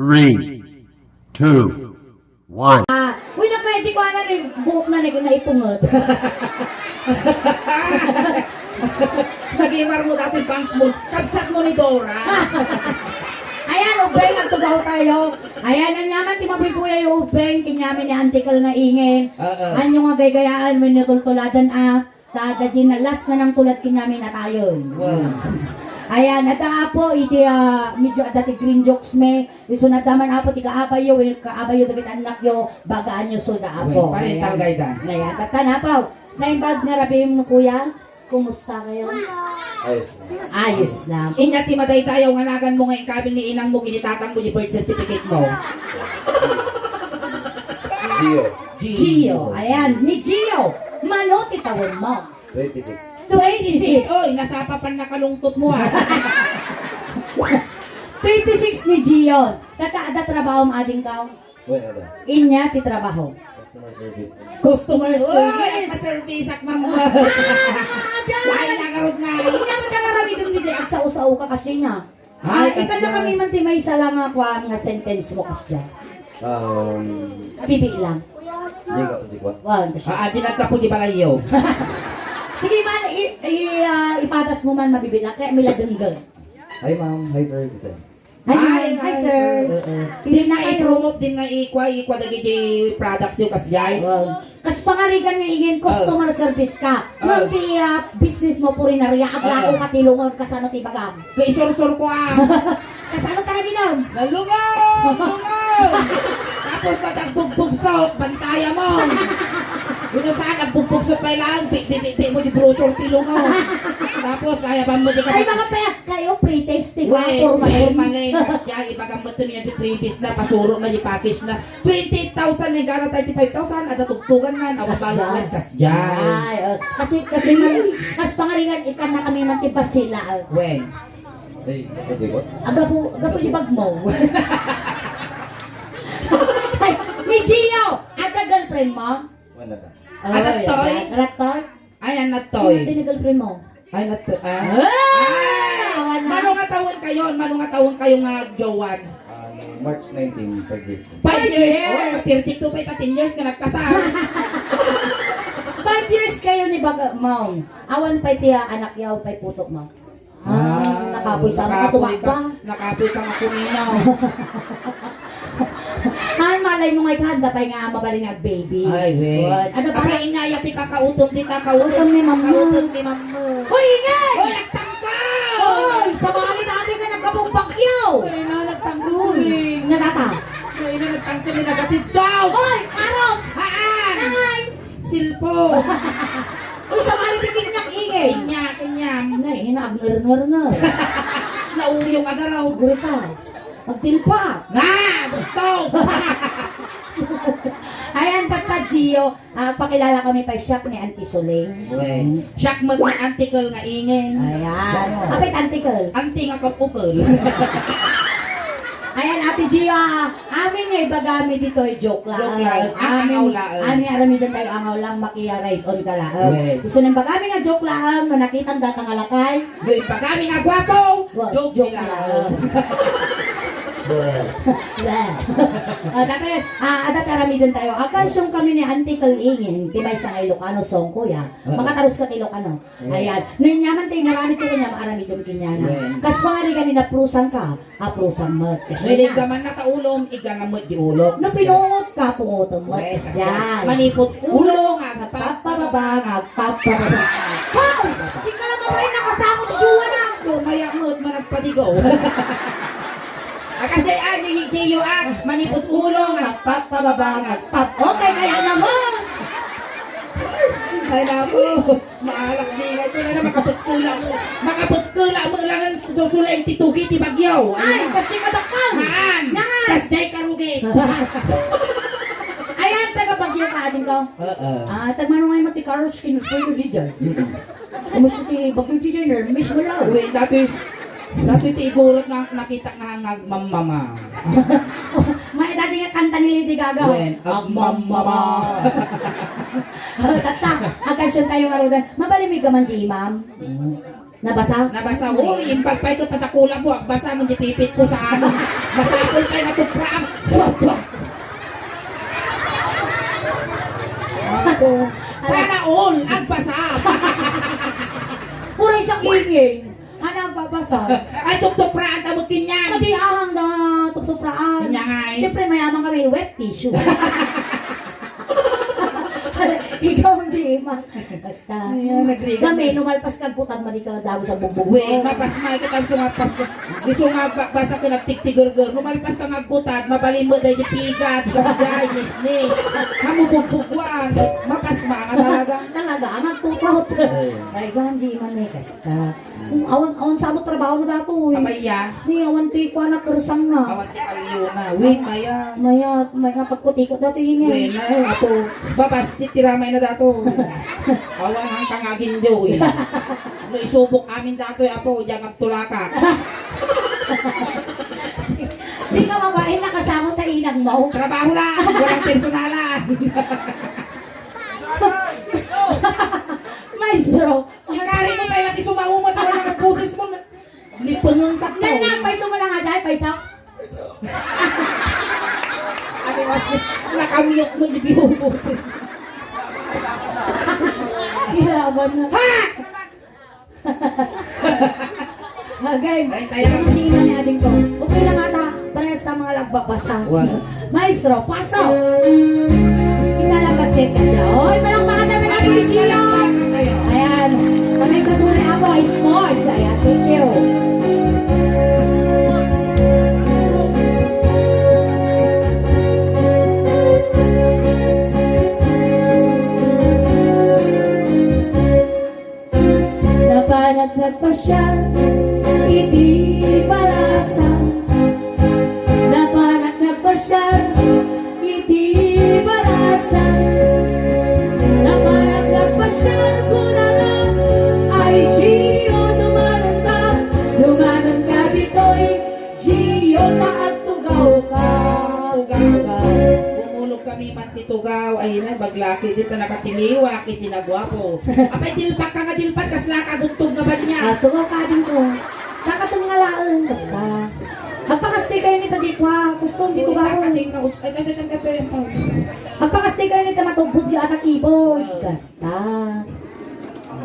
3, 2, 1. Uy, na-magic ko na ni buhok na naipungot. Nag-imar mo natin bangs mo. Kapsat mo ni Dora. Ayan, ubeng, nagtugaw tayo. Ayan, ang yaman, ti mabibuya yung ubeng, kinyamin ni Antikal na ingin. Ano nga gayayaan, may natultuladan dadajin na last na ng tulad kinyamin na tayo. Ayan, at po, iti medyo adati green jokes me. Iso na daman apo, ti kaabayo dagit anak yo, bagaan nyo suda apo. Parental guidance. Ayan, tatan apo. Naimbag nga rabi mo kuya, kumusta kayo? Ayos lang. Inya ti maday tayo, nganagan mo ngayon kabil ni inang mo, ginitatang mo di birth certificate mo. Gio. Ayan, ni Gio. Mano ti tawon mo? 26. 26. Oy, nasapapan na kalungtot mo 26 ni Gio. Tataada trabaho mo ading ka? Wala ba? Inya ti trabaho. Customer service. Customer Oy, service. ang pa-service ak mama. Ayan. Ay, nakarot na. Inya mo tagarami dun di at sa usaw ka kasi niya. Ay, ikan na kami man ti may sala nga kwa nga sentence mo kasi dyan. Bibi lang. Hindi ka, hindi ko. Wag kasi. Dinagka po di balayo. Sige man, ipatas mo man mabibilang. Kaya may ladenggang. Hi ma'am, hi sir. Isa. Hi sir. Din Pili na nga kayo. i-promote din nga ikwa dagi di products yung kasjay. Kas pangarigan nga ingin customer service ka. Nung ti business mo puri na riya, aglako katilungan kasano ti bagam. Kaisursur ko Kasano ka na binom? Nalungaw! Lungaw! Tapos nagbugbugso, bantaya mo. Yun saan, nagbugbugso pa lang, mo di brochure tilungaw. Tapos, kaya ba mo di ka... Ay mga pa, kayo pre-testing. Wait, Formalin. formalin. Yan, ibagang mo niya di freebies na, pasuro na di package na. 20,000 yung gano'n, 35,000, at natugtugan na, nawabalungan kasjay. Ay, kasi man, kas pangarigan, ikan na kami mantibas sila. When? Hey, hindi ko. Agapo si bag mo. Ay, ni Gio, ada girlfriend mo? Wala ba? Adaptoy? Adaptoy? Ayan na Ano toy. ni girlfriend mo? Ay, na to. Awan na. Mano nga tawon kayo nga jowan? March 19, February. 5 years. Oh, masirtik to pa 10 years nga nagkasal. 5 years kayo ni Baga Mom. Awan pa tiya anak yaw pa putok mo. Nakapoy sa mga tumakba. Nakapoy ka nga kuminaw. Ay, malay mo nga ikahanda pa nga mabaling nga baby. Ay, wait. Ano ba? Kapag ingaya ti kakautom ti kakautom. Utom ni mama. Kakautom ni mama. Hoy, ingay! Hoy, nagtangkaw! Hoy, sa mga natin ka nagkabong bakyaw. Ay, na, nagtangkaw eh. Natata. Ay, na, nagtangkaw ni nagatid daw. Hoy, karots! Haan! Nangay! Silpo. Uy, sa mga natin ingay. Kinyam. Nay, hinaagnar-ngar nga. Nauyong agaraw. Guri ka. Magtilpa. Na! Gusto! Ayan, Tata Gio. Pakilala kami pa shop ni Auntie Suling. Wen. Siyak mag na antikal nga ingin. Ayan. Kapit Auntie Kel. Anti nga kapukal. Ayan, Ate Gio. Amin nga ibagami dito ay joke lang. Joke lang. Angaw lang. Amin arami doon tayo angaw lang. Makiya right on ka lang. Well. Gusto nang bagami nga joke lang. No nakita ang datang alakay. Doon pa kami nga gwapo. Wow, Joke nila. Dati, adat aramidan tayo. Akasyong kami ni Auntie Kalingin, tibay sa Ilocano song kuya. Makataros ka Ilocano. Ayan. Noon nyaman tayo naramit ko kanya, maaramidon kinyana. Kas mga rin kanina prusan ka, prusan mo. May gaman na kaulong, iganamot di ulong. Na pinungot ka, pungotom mo. Yan. Manipot ulong, Papababa, papababa. Wow! Di ka naman kayo nakasama ni Juwa na. Kumaya mo't managpadigaw. Kasi ani Gio manipot ulong, Papababa, pap. Okay, kaya naman. ay nako, maalak bingay ko na makaputkula mo. Makaputkula mo lang ang susuleng titugi ti bagyaw. Ay, kasi kadakang. Maan! Nangan. Kasjay karugi. Ayan, taga Bagyo ka ating ka. Tagmano ngayon mati Carlos kinupuyo di dyan. Kumusta ti Bagyo designer, miss mo lang. Uy, dati ti igurot nga nakita nga hangag mamama. May dati nga kanta ni Lady Gaga. Wen, Agmamama. Tata, agkasyon tayo nga rodan. Mabalimig ka man di, ma'am. Nabasa? Nabasa ko, yung pagpay ko patakula mo, basa mo di pipit ko sa ano. Masapol pa nga itong prank. Ako. Sana all ang pasap. Pura siyang ingin. Ano ang babasa? Ay, tuk-tuk prank tamot kinyan. Pati ahang na tutupraan. Kanya nga eh. Siyempre mayaman kami, wet tissue. Ikaw hindi ma. Basta. Ayan, nagrigan. Kami, numalpas kang putan, mali ka daw sa bumbong. Wait, mapas na kita sa mapas ko. Gusto nga basa ko nagtiktigurgur. Lumalpas ka nga gutat, mabalin mo dahil yung pigat. Kasi dahil nisnis. Hamubugbuguan. Mapas ma nga talaga. Talaga, ang nagtutot. Ay, ikaw hindi man may kasta. Awan sa mo trabaho na dato eh. Kamaya. Ni awan ti ko anak kersang na. Awan ti kaliyo na. Wait, maya. Maya pagkutikot dato Wait ingin. na. Apo. Babas si tiramay na dato. Awan ang kangagin jo eh. No isubok amin dato eh. Apo, diyang agtulaka. Di ka mabain na kasama sa inang mo. Trabaho lang. Walang personalan. Maestro. Ikari mo tayo natin sumaumot. Wala nga busis mo. Lipunong ka to. Nalang, paiso mo lang nga dahil, paiso. Ano nga, nakamiyok mo yung bihubusin. Kailangan na. Ha! Hagay. Ay, tayo. Hindi na natin ko. Okay lang ata. Parehas na mga lagbabasa. Wow. Maestro, pasok. Isa lang ba set ka siya? Oy, palakpakan na pala si Gio. Ayan. Panay sa sunay ako, sports. Ayan, thank you. Napanaglag pa siya, hindi palasan. Napanaglag pa siya, hindi palasan. Napanaglag pa siya, kung ano ay Gio, dumanan ka dito'y Gio, taagtugaw ka. Tugaw. Bumulog kami mantitugaw. Ayun na, baglaki dito nakatiliwa. Kitinagwapo. Apay, dilpak ka nga dilpak. Kas nakabuntog nga ba niya? Sugaw ka din ko. Nakatungalaon, basta. Magpakasti kayo nito, Jikwa. Gusto hindi ko gawin. Magpakasti kayo nito, matugbog yung atak ibon. Basta.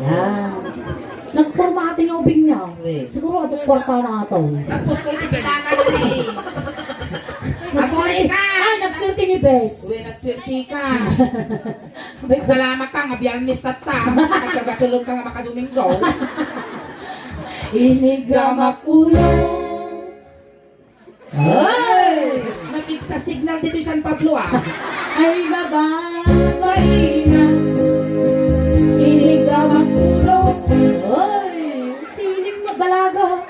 Yan. Nagporma atin yung ubing niya. Siguro atong kwarta na ito. Tapos ko itipitakan na eh. Asuri ka! Ay, nagsulti ni Bes. Uwe, nagswerte ka. Salamat ka nga, biyernes tata. Kasi gatulong ka nga makadomingo. Inigramakulo. Ay! Napig sa signal dito sa San Pablo ah. Ay, babae na. Inigramakulo. Ay, tiling mo dalaga.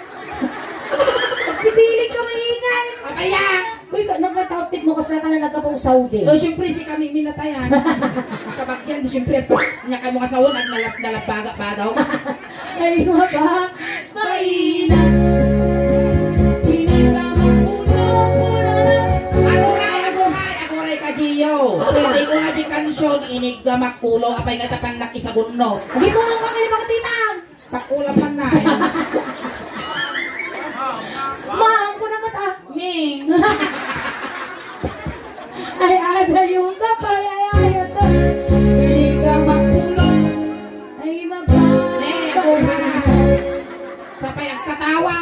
Pipiling ka maingay. Papaya! Uy, nagmatautit mo kasi ka na nagkapong Saudi. O, siyempre si kami minatayan. Kabagyan, di siyempre. Nya kayo mga sawon at nalabaga pa daw. Ay, babae na. Inigramakulo. Aguray ka, Gio. Pwede ko na di kansyon, inig na makulo, apay nga tapan nakisagunno. Hindi mo lang kami mga tinang. Pakulam man na eh. Maang ko naman ah. Ming! Ay, ada yung kapay, ay, ito. Inigramakulo. Ay, babae. Ako ha! Sapay nagkatawa.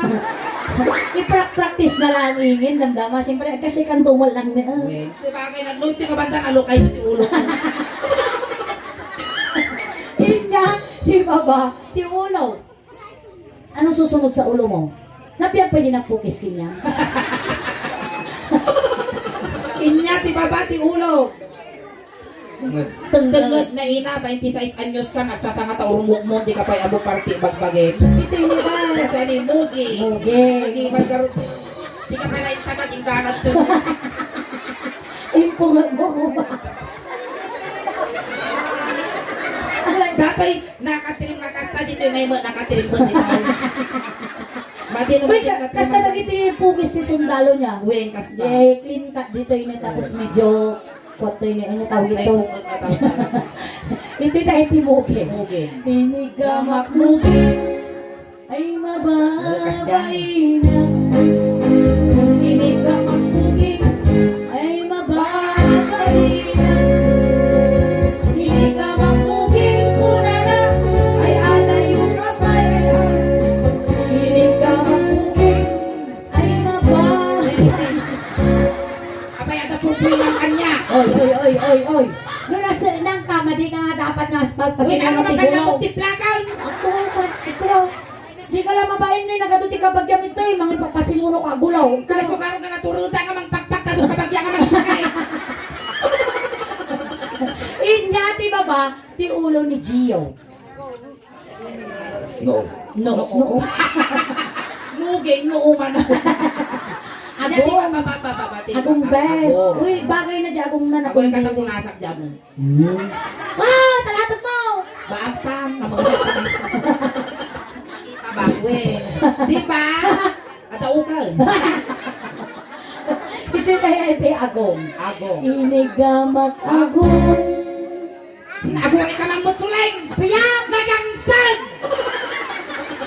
I-practice na lang ingin, damdama. Siyempre, kasi kan tumal lang na. Si bagay nagluti ka banda nalukay sa ulo ko. Inya, di ba ba? Di ulo. Anong susunod sa ulo mo? Napiyag pa din ang pukis kanya. Inya, ti baba, ti ulo. Tengod na ina, 26 anyos ka, nagsasanga ta urmuk mo, di ka pa abo party bagbagin. Ito yung iba. Kasi ni Mugi. Mugi. Mugi, magkarot. Di ka pala itagad, ingganat to. Impungat mo ko ba? Datoy, nakatrim na kasta dito, ngayon mo nakatrim ko dito. Madi naman Uy, yung nakatrim. kasta nagiti yung pukis ni sundalo niya. Uwing kasta. Clean cut dito yun, tapos medyo kwato yun, ano tawag May ito? pungot na tawag na. Hindi na itimuki. Mugi. Inigamak mugi ay mababae na. Inigamak kasi Ina mga ka tigulo. mapanakot tiplakan. Ito, di ka lang mabain ni nagaduti ka bagyam ito eh, mga ipapasimuno ka gulaw. Kaso karon ka naturuta nga mang pagpag kadto ka bagya nga magsakay. Inyati ba ba, ti ulo ni Gio? No. No. Muging noo man. Anya di Agong. ba. Agong best. Uy, bagay na dyan, agong na Ako rin napundili. katapong nasak dyan. Ah, talatag mo! Baamtan, namagsak ka na. Tabakwe. Di ba? Adaukan. Ito kaya ito agong. Agong. Inigamak agong. Ako rin ka mamot suling. Piyak! Nagansag!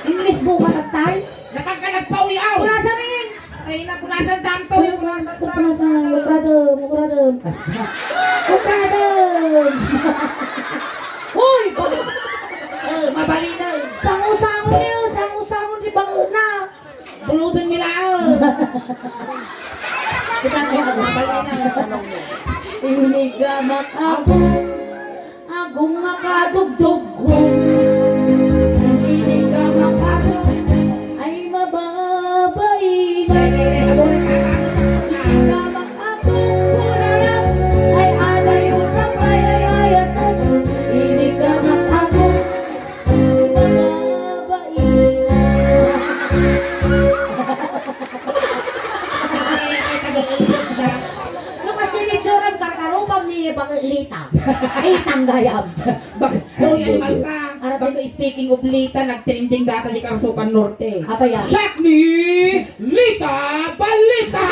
Inis mo ka tatay? Napag ka nagpawiyaw. Pura sa mingin! Ay, napunasan damto. Yung punasan Pura sa mukradom. Kasta. Mukradom! Uy! Mabali na. Sango-sango niyo! Sango-sango ni Bango na! Bulutin mi na. Kita ko mabali na. Inigamak agong. Agong makadugdugong. Inigamak agong. Ay mababay na. Ako rin kakano sa kanya. Inigamak agong kurarang. Ay alayo na payayayatan. Inigamak agong. Mababay na. Ay, tagal-ulit na. Lukas ni Choram kakarupam ni Bangilita. Ay tanggayam. Bakit? Hoy, animal ka. Bago speaking of Lita, nag-trending data di Karasukan Norte. Apa yan? Check ni Lita Balita!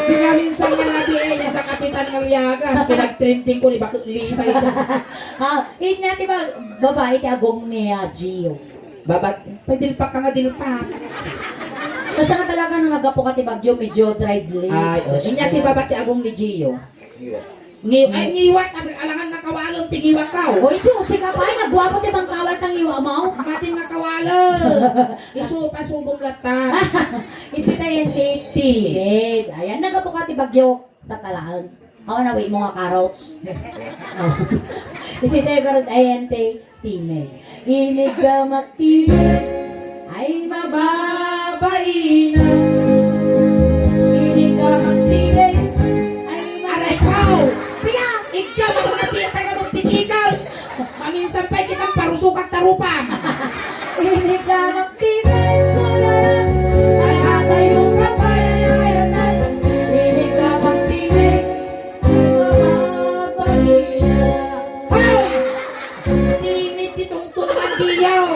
Pinaminsan nga nga niya sa Kapitan Ngaliagas. Pinag-trending ko ni Bakit Lita ito. Inyati ba, babae ti agong ni Gio. Babat, padilpak ka nga dilpak. Basta nga talaga nung nagapo ka ti Bagyo, medyo dried lips. Ay, inyati babat ti agong ni Gio. Ay, ngiwat, alangan nga kawalong ti giwat ka. Oy, Diyos, ka pa, nagwapo ti bang kawal tang iwa mo? Matin nga kawalo. Iso pa subong lata. Iti tayo timid. Ayan, nagapo ka ti Bagyo, tatalaan. Ako na, wait mo nga carrots. Iti tayo karot, ayan ti timid. Inigamak timid, ay mababay na. Inigamak timid, ay Aray kao! Piya! Ikaw ang kapiya ka na magtitigaw! Paminsan pa'y kitang parusukak tarupang! Inigamak timid, kularang, ay atayong kapayayatan. Inigamak timid, ay mababay na. Wow! Timid itong tumandiyaw!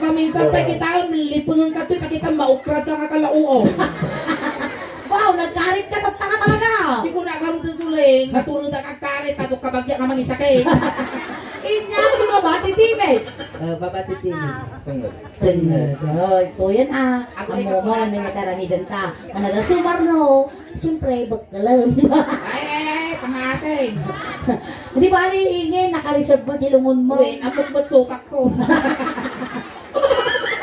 Paminsan pa'y kita lipungan ka to'y nakita maukrad ka kakalauong. Wow, nagkarit ka ng tanga talaga! Di ko nakaroon ng suling, natulog na kakarit, at kabagya ka mangisakit. Inyati mo ba, titimid? Babati timid. Tungod. Tengad. Ito yan ah. Ako Ang rin mo mo kapasa. na taramidan ta. Ang nagasumar no. Siyempre, baktalam. Ay, pangasing. Di ba ingin, naka-reserve mo, tilungon mo. Uy, napukbot sukak ko.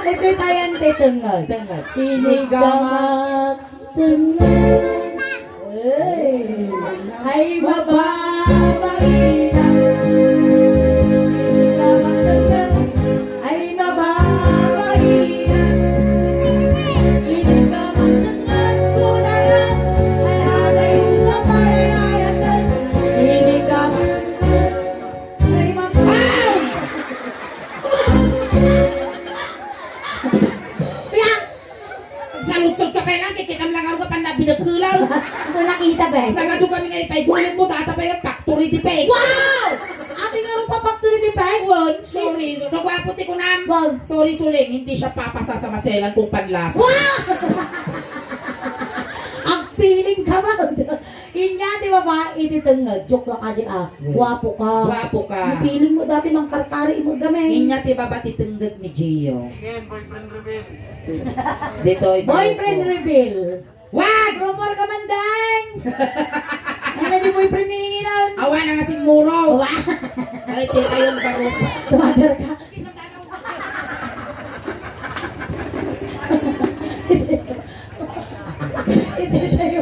Ito tayan, tengad. Tengad. Tinigamak, tengad. Ay, mababay na. Tinigamak, tengad. Ay, mababay na. Tinigamak, tengad. Kularang. Ay, atayong kapayayatan. Tinigamak. Ay, mababay. Piyak! Salutsod ka pa lang, kikitam lang ako ka pa na binagkulaw. Ito nakita, bes. Sagado kami nga ipay-gulit mo, tatapay ang factory di pay. Wow! Ate nga nung papaktuloy ni Peg? Sorry, nagwaputi ko na. Wow! Sorry, Suling, hindi siya papasa sa maselan kung panlasa. Wow! Ang feeling ka ba? Inyati ba ba? Ititengag. Joke lang aja ah. Guwapo ka. Gwapo ka. Ang feeling mo dati mang karkari mo gamay. Inya ti babati tengget ni Gio. Dito ay Boyfriend reveal. Wag! Rumor ka man, dang! Ano yung boyfriend ni Ingin? Awa na nga sing muro. Wow! Ay, tita yun baro. Tumagar ka. Ito tayo.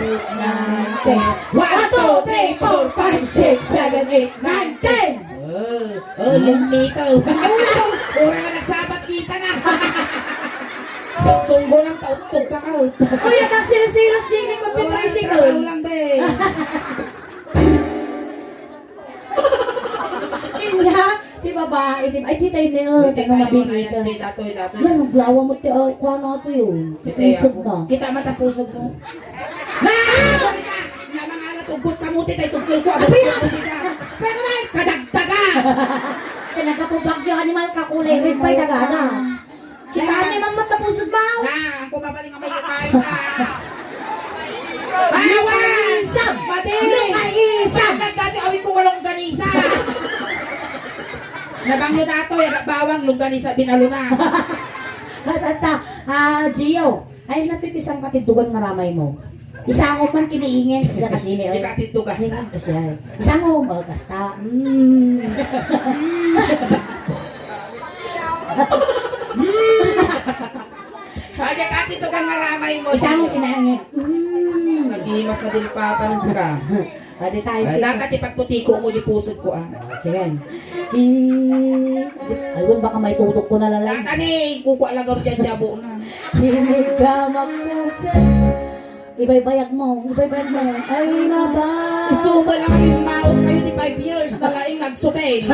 9, 10. 1, 2, 3, 4, 5, 6, 7, 8, 9, 10! Lumito. Ura ka nagsabat kita na. Tunggo ng tautog ka ka. Kuya, kang sinisilos Jenny ko ti Trabaho tricycle. lang, be. Inya, di babae, di ba? Ay, titay nila. Hindi Taga kayo, mabibita. ayan, datoy. Yan, maglawa mo ti, kuha na ito yun. Isog na. Kita matapusog mo. Na! Lamang ala tugot ka mo, titay tugkil ko. Ano yan? Pero man, Kadagdaga! nagkapubagyo animal ka kulay, red pa'y tagana. Kita ni mang matapusod ba? Na, ang kumabaling ang may kakais ka. Bawan! Isam! Mati! Isam! Dati awit ko walong ganisa. Nabanglo dato, yaga bawang lungganisa binaluna. Hatata, Gio, ay natitisang katidugan nga ramay mo. Isang man kiniingin kasi kasi ni Di ka titugan. kasi ay. Isang kasta. Ay, di ka titugan maramay mo. Isang kinaingin. Nagimas na dilipatan ka. Adi tayo. Ay, dapat ipagputiko mo di pusod ko ah. Sige. Ayun, baka may tutok ko na lalay. Tatani, kukuha lang ako dyan jabo na. Hinig ka magpusin. Ibay-bayag mo. Ay, maba. Isuma lang kami maot kayo di 5 years na laing nagsukel.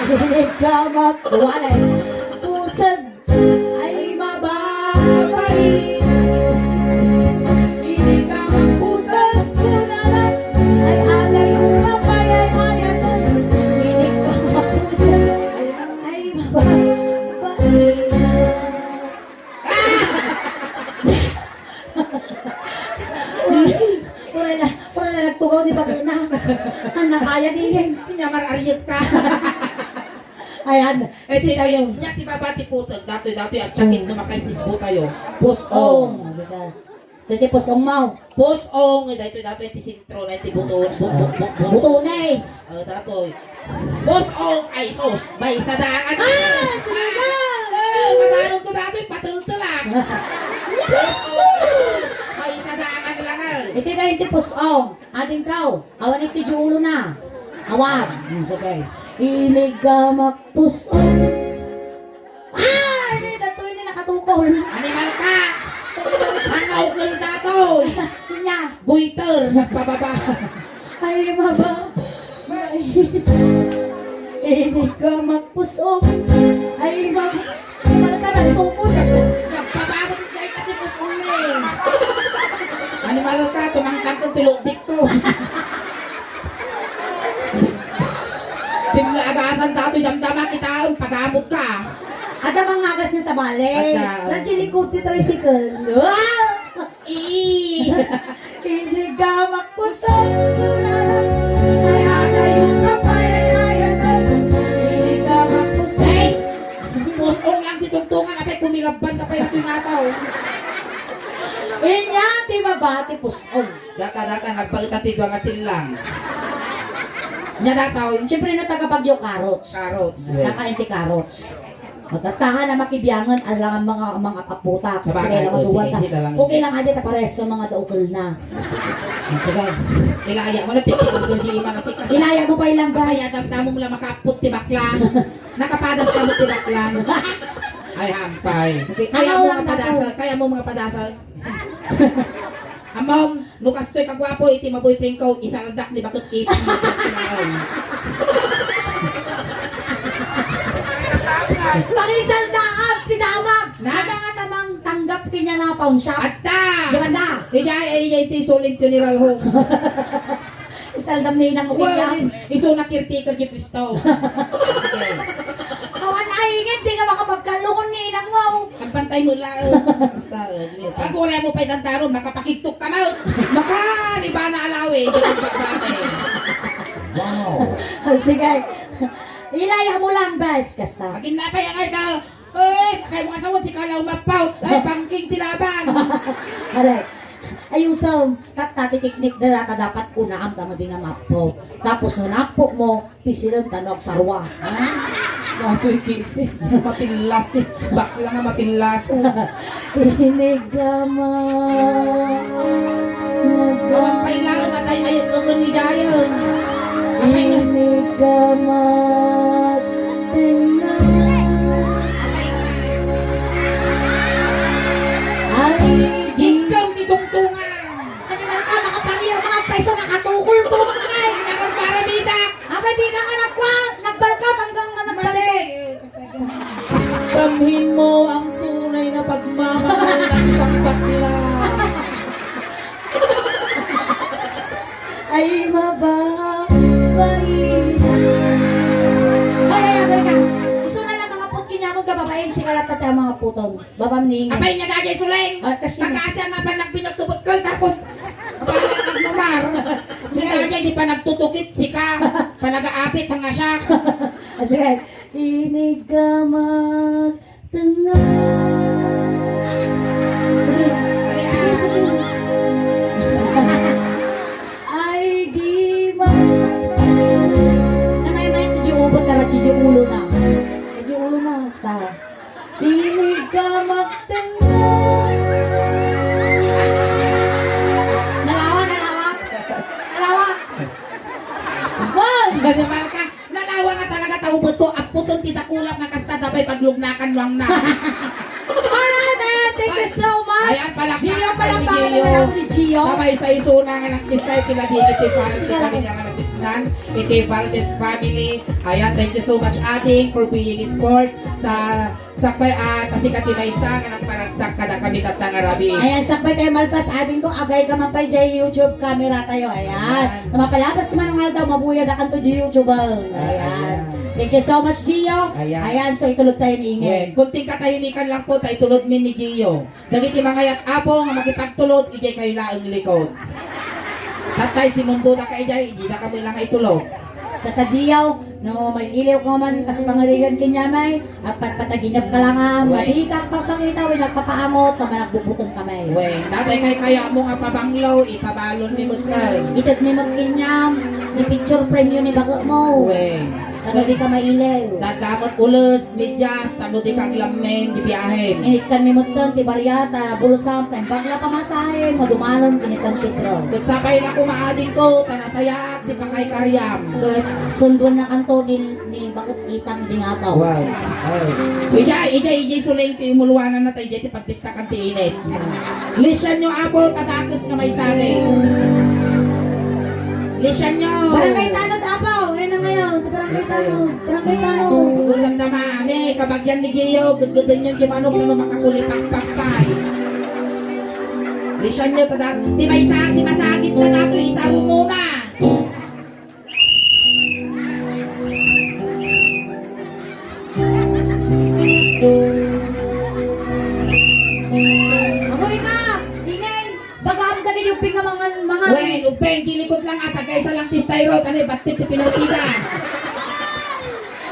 Hinig ka magpusin. Pusag. Ay, mababay. Hinig ka magpusin. Kunalan. Ay, alay yung kapay. Ay, ayaton. Hinig ka magpusin. Ay, mababay. Pura na nagtugaw ni Bakina. Ang nakaya din. Pinyamar ariyag ka. Ayan. Eh di tayo, nya ti babati pusod. Datoy at sakit na makaisbo tayo. Pusong. Dati pusong mau. Pusong, datoy ti sintro na ti buton. Butunes. Datoy. Pusong ay sos. May sadangan. Sinugal! Matalon ko datoy patultulak. May sadangan lang. Iti na yung pusong. Ating kau. Awan iti juulo na. Awan. Sige. Inig ka magpusong. Hindi na to. Hindi nakatukol. Animal ka. Hangaw ka datoy. Niya. Guiter, nagpababa. Ay, maba. Inig ka magpusong. Ay, maba. Malaka nagtukod. Nagpapagod yung dahil katipos uli. Animal ka, tumangtang kong tiludik to. Tingla agasan tato, damdama kita, pagamot ka. At ang mga agas niya sa balik. At, Nagsilikod ni tricycle. Wow! Iligamak po sa tunaran. Kaya na yung kapayayan. Iligamak po sa... Hey! Pusong lang ditungtungan, apay kumilaban sa pay na tinataw. Inya, di mabati pusong. Data, nagpagtatidwa nga silang. Nya dataw, Siyempre na tagapagyo carrots. carrots. Nakainti carrots. Matatahan na makibiyangan alang ang mga kaputa. Sa bagay, Sige, sige, sige, lang. okay lang adi pares ng mga daukol na. Sige. Ilaya mo na, titigil di iman na sika. Inaya mo pa ilang Kaya guys. damdamo mo lang makaput ti baklan. Nakapadas ka mo ti baklan. Ay hampay. Kaya mo mga padasal, kaya mo mga padasal. Amom, nukas to'y kagwapo, iti maboy pringkaw, isaradak ni bakit iti maboy. Pakisaldaab, tinawag. Na? Ada nga tamang tanggap kanya na pawn shop. Atta! Ganda. Ijay iti suling funeral homes. Isaldam ni inang Well, upiyak. iso na kirtikar di pisto. Okay. Kawan aingit, di ka makapagkalungon ni inang mo. Pagbantay mo lang. Basta, pag wala mo pa itantaron, makapakiktok ka mo. Maka, iba na alawi. Wow. Sige. Ilaya mo lang, bes. Kasta. Maging napay ang ito. Eh, sakay mo asawa si Kalaw mapaut. Ay, pangking tilaban. Alay. Ayusom, tatitiknik na dapat una ang tama din na mapo. Tapos napo mo, pisilang tanok sarwa. Wato ikiti. Mapilas. Bakla nga mapilas. Inigama. Awang pailangan at ay ayat ko ni Jayon. Apay na. Inigama. Ay, Ikaw ni tungtungan. animal ka, makapariyo mga peso nakatukol to mga Ikaw ang paramida. Aba, di ka nga nagbalkat hanggang ka Mali. Damhin mo ang tunay na pagmamahal ng isang bakla. ay mababait. Ay, Amerika. Gusto na lang mga putkin niya mo kababain si kalat at mga putong. Babam ni Ingrid. Apay niya dagay suleng. Ay, kasi Pagkasya nga pa nagpinagtubot ko, tapos nagmumar. Si dagay di pa nagtutukit, sika. Panag-aapit, hanga siya. sige. Inigamat tengah. Sige. Sige, sige. Ay, di ma. Namay-may tujuh ubot na tujuh ulo na. Tujuh ulo na, basta. Inigamat tengah. Nalawa, nalawa. Nalawa. Wag! Manimal ka. Nalawa nga talaga taubot ko. Aputon tita kulap na kasta dabay paglugnakan wang na. Alright, man. Thank you so much. Ayan, palakpakan Gio, tayo ni palakpakan Gio. naman ako ni Gio. Sabay sa isuna nga nakisay kila di iti pamilya nga nasiknan. Iti Valdez family. Ayan, thank you so much ating for being sports. Sakpay kasikat ti maysa nga nang paragsak kada kami katang arabi. Ayan, sakbay tayo malpas. Abing ko, agay ka man pa dyan YouTube camera tayo. Ayan. Namapalabas man ang daw, mabuya na kanto dyan YouTube. Ayan. Thank you so much, Gio. Ayan. Ayan, so itulog tayo ni Ngayon, Ingrid. kunting katahimikan lang po tayo tulod min ni Gio. Dagiti mga yat apo nga makipagtulod, ijay kayo laang likod. Tatay sinundo na kay jay, di na kami lang itulog. Tatadiyaw, no, may iliw ko man, kas pangaligan kinyamay, at patpataginap ka lang nga, Uy. mali ka pagpangitaw, nagpapaamot, na managbubuton kamay. Wen, tatay kay kaya mo nga pabanglaw, ipabalon mi mutay. Itat ni magkinyam, ni picture frame yun ni bago mo. Wen, Tano di ka mailew. dadamot ulos, medyas, tano di kag lamen, di biyahe. Init kan ni Muton, ti Bariata, Bulusam, time bagla pamasahe, madumalon, kini San Pedro. Kung sabay na kumaading ko, tanasayat, di pa kay karyam. Ket sunduan na kanto din ni bakit itang dingataw. Wow. Ijay suling ti imuluwanan na tayo, ijay ti pagpiktakan ti init. Lisyan nyo abo, tadakos nga may sari. Lisyan nyo. Barangay Tanod Apaw, eh na ngayon, barangay Tanod, barangay Tanod. Ulam naman, kabagyan ni Gio, gagawin yung gimanong na makakulipakpakpay. Lisyan nyo tada, di masagit na nato, isa mo muna. Ako rin ka! Tingin! Baga amdagin yung pinga mga... Wen, upeng, kilikot lang asa, kaysa lang tistyro, tanay, batit ti pinatida.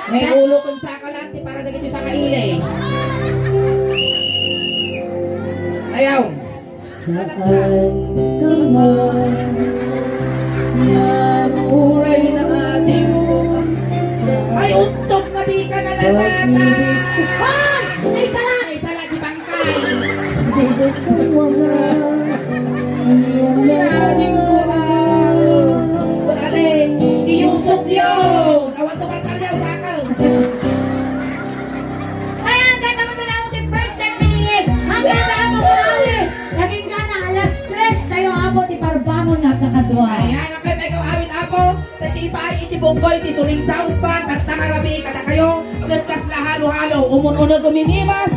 May ulo kong sa kalanti para dagit yung sa kaile. Ayaw. Saan ka man naruray na ating pagsika. Ay, untok na di ka nalasata. Hoy! Ay, sala! Ay, sala di bangkay. Dito kong wagas iyong Naning kural. Wale, iyusok yun. Awan to batalyaw, dakals. Kaya hanggang naman na naman yung first set minigit. Hanggang na naman marami. Naging ka na alas 3 tayo amo ti Parbamon nagkakadwa. Ayan, ang kayo ikaw awit ako. Tatipay iti bonggoy, ti suling taos pa. Tatangarabi, kada kayo. Nagkas na halo-halo. Umununag uminimas.